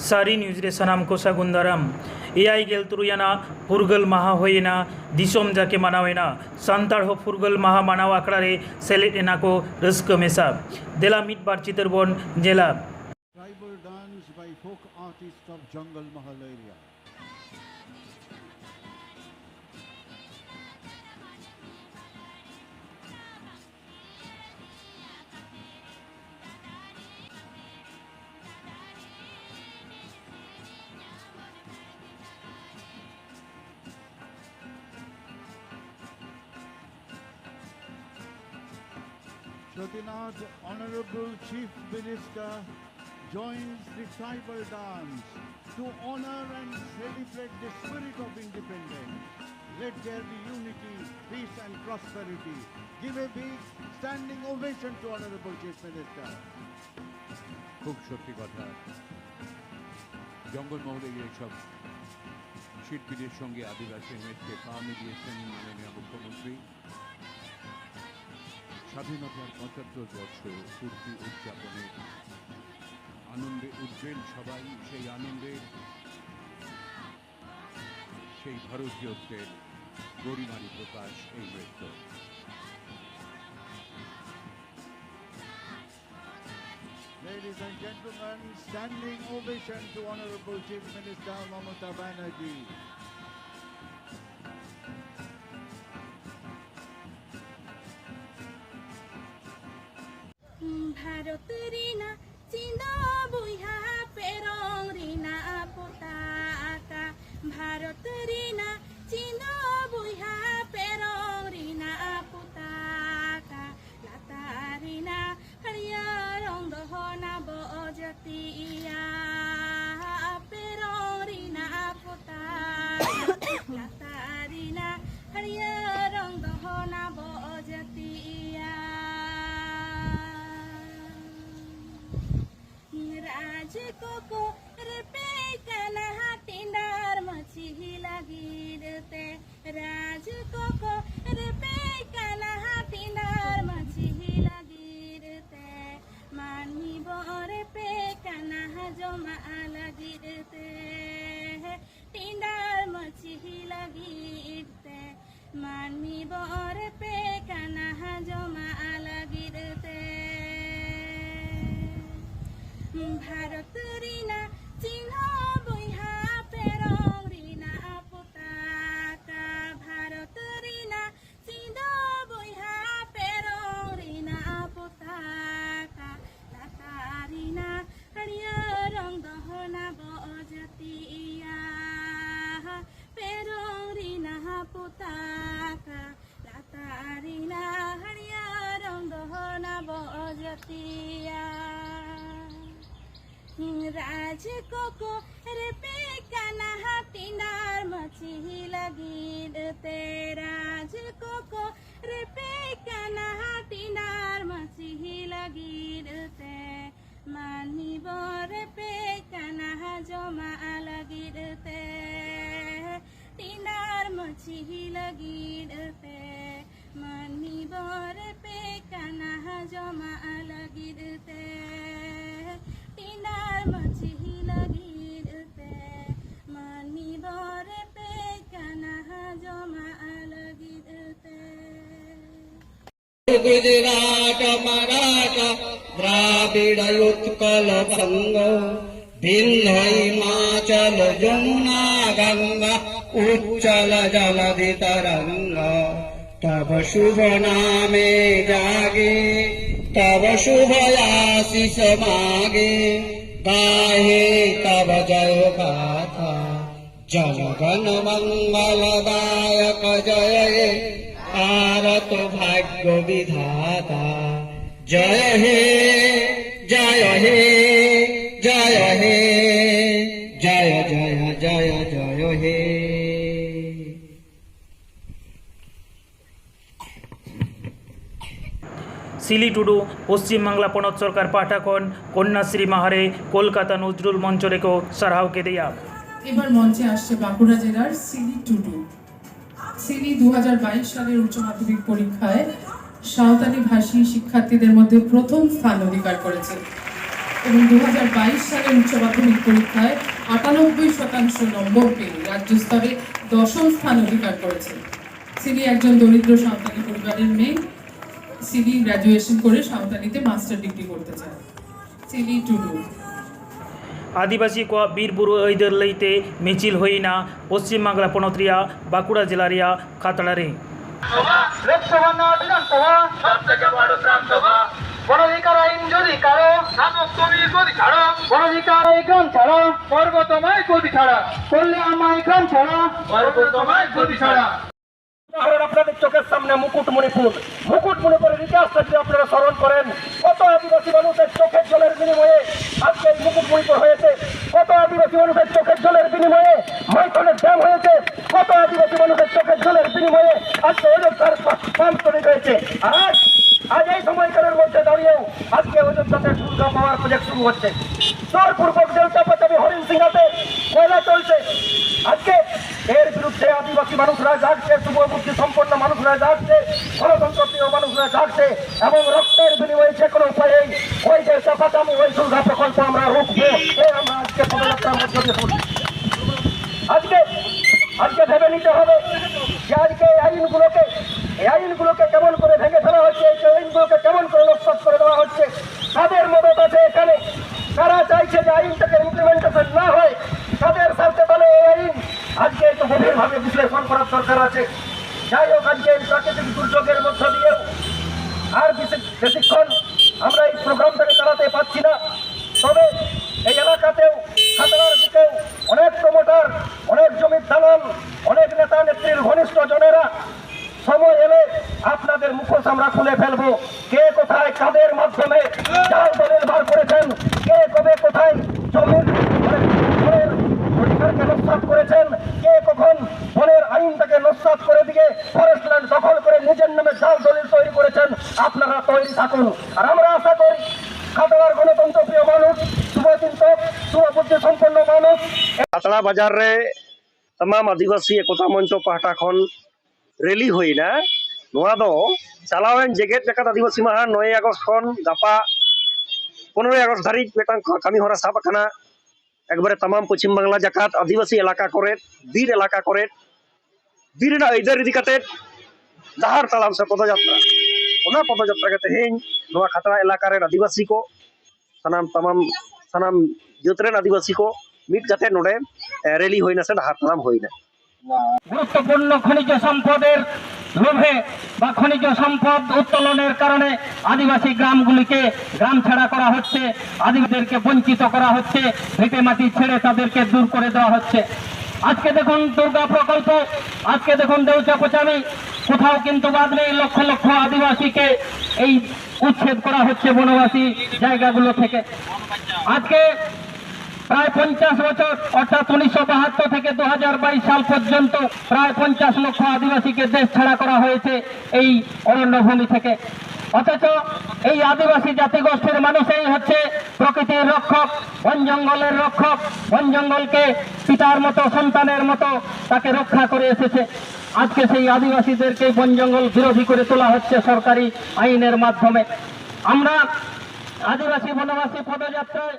सारी न्यूज रे सनाम कोसा गुंदाराम एआई गेल तुरुयाना फुरगल माहा होइना दिसोम जाके मानावेना सान्ताड़ हो फुरगल माहा मानाव आकड़ा रे सेलेट एना को रस्क मेसा देला मिट बार चितरबन जेला Tribal dance by folk artists of Jungle Mahal area. Shatinath, Honorable Chief Minister, joins the tribal dance to honor and celebrate the spirit of independence. Let there be unity, peace and prosperity. Give a big standing ovation to Honorable Chief Minister. খুব সত্যি কথা, জঙ্গলমহলে এইসব শিল্পীদের সঙ্গে আদিবাসী নৃত্যে পা মিলিয়েছেন মাননীয় মুখ্যমন্ত্রী। স্বাধীনতার ৭৫ বছর পূর্তি উদযাপনে আনন্দে উজ্জ্বল সবাই, সেই আনন্দের, সেই ভারতীয়ত্বের গরিমারি প্রকাশ এই নৃত্য। Ladies and gentlemen, standing ovation to Honorable Chief Minister Mamata Banerjee. Bharat Reena Chinda बुहा पेरों Reena पोताका Bharat Reena Chinda बुहा पेरों Reena पोताका लता रीना हरिया रंग होना बोजतिया पेरों रीना पोताका लता रीना हरिया रंग होना बोजतिया राज को रुपे कना टिंडार मची लगिरते राज को रुपे कना टिंडार मची लगिरते मानी बोरे पे कना जमा लगिरते टिंडार मची लगिरते मानी बोरे पे कना जमा लगिरते भारत रीना चिन्ह बुहा पेरों रीना पोताका भारत रीना चिन्ह बुहा पेरों रीना पोताका लता रीना हरिया रंग होना बोजतिया पेरों रीना पोताका लता रीना हरिया रंग होना बोजतिया राज को रुपे कना टिंडार मची लगिरते राज को रुपे कना टिंडार मची लगिरते मानी बोरे पे कना जमा लगिरते टिंडार मची लगिरते मानी बोरे पे कना जमा लगिरते टिंडार मची लगिरते मानी बोरे पे कना जमा लगिरते गुजरात मराठा द्राविड़ उत्कल बंग विंध्य हिमाचल यमुना गंगा उच्चल जलधि तरंग तब शुभ नामे जागे तब शुभ आशीष मागे गाहे तब जय गाथा जन गण मंगलदायक जय हे आरत भाग्य विधाता जय हे जय हे जय हे जय जय जय जय हे। सिली टुडू पश्चिम बांगला पनत सरकार पाठाकन कन्याश्री माहारे कलकाता नजरुल मंच रेखो साराव के दिया এবার মঞ্চে আসছে বাঁকুড়া জেলার সিলি টুডু। সিলি 2022 সালের উচ্চ মাধ্যমিক পরীক্ষায় সাঁওতালি ভাষী শিক্ষার্থীদের মধ্যে প্রথম স্থান অধিকার করেছে। এবং 2022 সালের উচ্চ মাধ্যমিক পরীক্ষায় 98% নম্বর পেয়ে রাজ্য স্তরে 10ম স্থান অধিকার করেছেন। সিলি একজন দরিদ্র সাঁওতালি পরিবারের মেয়ে। সিলি গ্র্যাজুয়েশন করে সাঁওতালিতে মাস্টার ডিগ্রি করতে চান। সিলি টুডু। आदिवासी को ᱵᱤᱨ ᱵᱩᱨᱩ ᱟᱹᱭᱫᱟᱹᱨ ᱞᱟᱹᱭᱛᱮ ᱢᱤᱪᱷᱤᱞ ᱦᱩᱭᱱᱟ ᱯᱚᱥᱪᱤᱢ ᱵᱟᱝᱞᱟ ᱯᱚᱱᱚᱛ ᱨᱮᱭᱟᱜ ᱵᱟᱸᱠᱩᱲᱟ ᱡᱮᱞᱟ ᱨᱮᱭᱟᱜ ᱠᱷᱟᱛᱲᱟ রে। লোকসভা না বিধানসভা সব থেকে বড় গ্রাম সভা বনাধিকার আইন যদি কারো শাসক তুমি যদি ছাড়ো বনাধিকার এই গ্রাম ছাড়া পর্বতমায় গদি ছাড়া করলে আমায় গ্রাম ছাড়া পর্বতমায় গদি ছাড়া। আপনাদের চোখের সামনে মুকুটমণিপুরের ইতিহাসটা যদি আপনারা স্মরণ করেন, কত আদিবাসী মানুষের চোখের জলের বিনিময়ে আজকে এই মুকুটমণিপুর হয়েছে, কত আদিবাসী মানুষের চোখের জলের বিনিময়ে মাইথনের ড্যাম হয়েছে, কত আদিবাসী মানুষের চোখের জলের বিনিময়ে আজকে অযোধ্যার পাম্প তৈরি হয়েছে। আর আজ এই সময়কালের মধ্যে দাঁড়িয়েও আজকে অযোধ্যাতে দুর্গা পাওয়ার প্রজেক্ট শুরু হচ্ছে। জোরপূর্বক দেউচাপাচামি হরিণ সিংহাতে কয়লা চলছে। আজকে এর বিরুদ্ধে আদিবাসী মানুষরা জাগছে, শুভবুদ্ধি সম্পন্ন মানুষরা জাগছে, গণতন্ত্রপ্রিয় মানুষরা জাগছে এবং রক্তের বিনিময়ে যে কোনো উপায়ে ওই যে চাপাচামি ওই দুর্গা প্রকল্প আমরা রুখবো, আমরা আজকে পদযাত্রার মধ্য দিয়ে করছি। আজকে ভেবে নিতে হবে যে আজকে এই আইনগুলোকে কেমন করে ভেঙে ফেলা হচ্ছে, এই আইনগুলোকে কেমন করে নস্বাত করে দেওয়া হচ্ছে, তাদের মদত আছে এখানে। তারা চাইছে যে আইনটাকে ইমপ্লিমেন্টেশন না হয়, তাদের স্বার্থে তাহলে এই আইন আজকে একটু গভীরভাবে বিশ্লেষণ করার দরকার আছে। যাই হোক, আজকে এই প্রাকৃতিক দুর্যোগের মধ্য দিয়ে আর বেশিক্ষণ আমরা এই প্রোগ্রামটাকে চালাতে পারছি না। তবে এই এলাকাতেও খাতড়ার দিকেও অনেক প্রমোটার, অনেক জমির দালাল, অনেক নেতা নেত্রীর ঘনিষ্ঠ জনেরা সময় এলে আপনাদের মুখোশ আমরা খুলে ফেলবো। কে কোথায় কাদের মাধ্যমে জাল দলিল বার করেছেন, কে কবে কোথায় জমির অধিকারকে নস্বাত করেছেন, কে কখন বনের আইনটাকে নস্বাত করে দিয়ে ফরেস্ট ল্যান্ড দখল করে নিজের নামে জাল দলিল তৈরি করেছেন, আপনারা তৈরি থাকুন। আর আমরা আশা করি খাতড়ার গণতন্ত্রপ্রিয় মানুষ, শুভচিন্তক, শুভবুদ্ধি সম্পন্ন মানুষ खातड़ा बाजार रे तमाम आदिवासी एकता मंच पाहटा खन रेली हुईना चलावें जेगेत जगत आदिवासी माह 9 আগস্ট खन गापा 15 আগস্ট धारिज मेटांग कामी हरा साब आकाना एकबारे तमाम पश्चिम बांगला जाकात आदिवासी इलाका करे बीर इलाका करे बीर ना इधर इदी काते दाहार तालाम से पदयात्रा ओना पदयात्रा के तेहेñ नोआ खातड़ा इलाका रे आदिवासी को सनाम जतरेन आदिवासी को मिट जाते नोडे रैली होइना से दाहार तालाम होइना। গুরুত্বপূর্ণ খনিজ সম্পদের লোভে বা খনিজ সম্পদ উত্তোলনের কারণে আদিবাসী গ্রামগুলিকে গ্রাম ছাড়া করা হচ্ছে, আদিবাসীদেরকে বঞ্চিত করা হচ্ছে, ভিটে মাটি ছেড়ে তাদেরকে দূর করে দেওয়া হচ্ছে। আজকে দেখুন দুর্গা প্রকল্প, আজকে দেখুন দেউচাপাচামি, কোথাও কিন্তু বাদ নেই। লক্ষ লক্ষ আদিবাসীকে এই উচ্ছেদ করা হচ্ছে বনবাসী জায়গাগুলো থেকে। আজকে প্রায় 50 বছর অর্থাৎ 1972 থেকে 2022 সাল পর্যন্ত প্রায় 50 লক্ষ আদিবাসীকে দেশ ছাড়া করা হয়েছে এই অরণ্যভূমি থেকে। অথচ এই আদিবাসী জাতিগোষ্ঠীর মানুষই হচ্ছে প্রকৃতির রক্ষক, বন জঙ্গলের রক্ষক, বন জঙ্গলকে পিতার মতো সন্তানের মতো তাকে রক্ষা করে এসেছে। আজকে সেই আদিবাসীদেরকে বন জঙ্গল বিরোধী করে তোলা হচ্ছে সরকারি আইনের মাধ্যমে। আমরা আদিবাসী বনবাসী পদযাত্রায়